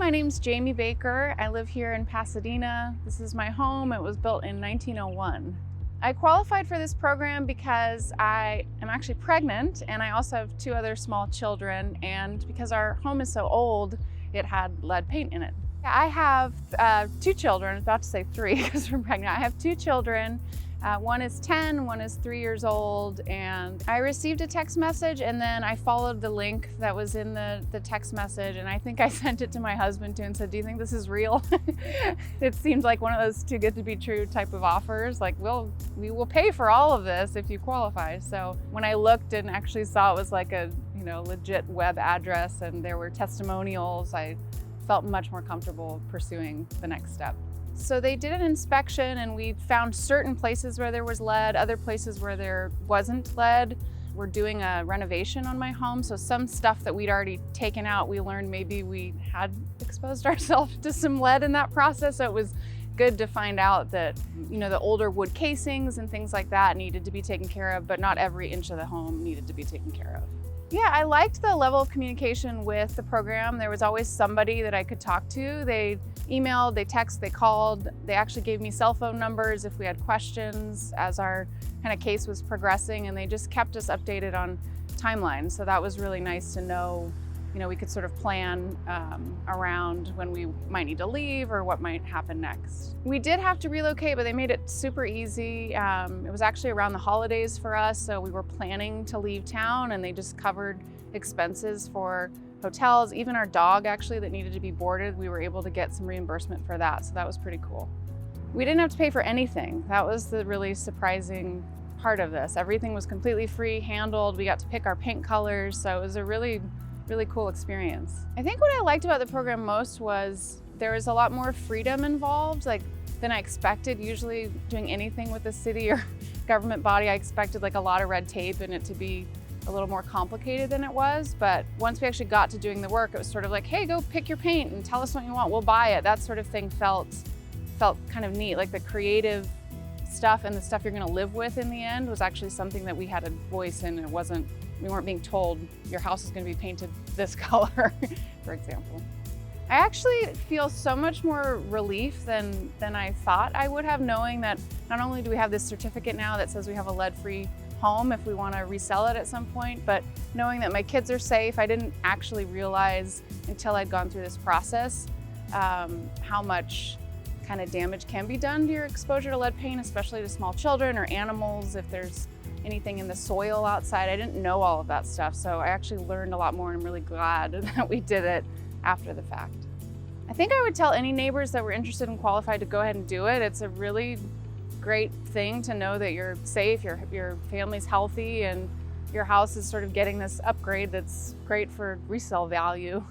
my name's Jamie Baker. I live here in Pasadena. This is my home. It was built in 1901. I qualified for this program because I am actually pregnant and I also have 2 other small children, and because our home is so old, it had lead paint in it. I have 2 children, I was about to say 3 because we're pregnant. I have 2 children. One is 10, one is 3 years old, and I received a text message and then I followed the link that was in the text message, and I think I sent it to my husband too and said, do you think this is real? It seemed like one of those too good to be true type of offers, like, we will pay for all of this if you qualify. So when I looked and actually saw it was like a legit web address and there were testimonials, I felt much more comfortable pursuing the next step. So they did an inspection and we found certain places where there was lead, other places where there wasn't lead. We're doing a renovation on my home, so some stuff that we'd already taken out, we learned maybe we had exposed ourselves to some lead in that process. So it was good to find out that, the older wood casings and things like that needed to be taken care of, but not every inch of the home needed to be taken care of. Yeah, I liked the level of communication with the program. There was always somebody that I could talk to. They emailed, they texted, they called. They actually gave me cell phone numbers if we had questions as our kind of case was progressing, and they just kept us updated on timelines. So that was really nice to know, we could sort of plan around when we might need to leave or what might happen next. We did have to relocate, but they made it super easy. It was actually around the holidays for us, so we were planning to leave town and they just covered expenses for hotels. Even our dog actually that needed to be boarded, we were able to get some reimbursement for that, so that was pretty cool. We didn't have to pay for anything. That was the really surprising part of this. Everything was completely free, handled. We got to pick our paint colors, so it was a really cool experience. I think what I liked about the program most was there was a lot more freedom involved, than I expected. Usually doing anything with the city or government body, I expected a lot of red tape and it to be a little more complicated than it was. But once we actually got to doing the work, it was sort of like, hey, go pick your paint and tell us what you want, we'll buy it. That sort of thing felt kind of neat. Like the creative stuff and the stuff you're gonna live with in the end was actually something that we had a voice in. We weren't being told your house is going to be painted this color, for example. I actually feel so much more relief than I thought I would have, knowing that not only do we have this certificate now that says we have a lead-free home if we want to resell it at some point, but knowing that my kids are safe. I didn't actually realize until I'd gone through this process how much kind of damage can be done to your exposure to lead paint, especially to small children or animals if there's anything in the soil outside. I didn't know all of that stuff, so I actually learned a lot more, and I'm really glad that we did it after the fact. I think I would tell any neighbors that were interested and qualified to go ahead and do it. It's a really great thing to know that you're safe, your family's healthy, and your house is sort of getting this upgrade that's great for resale value.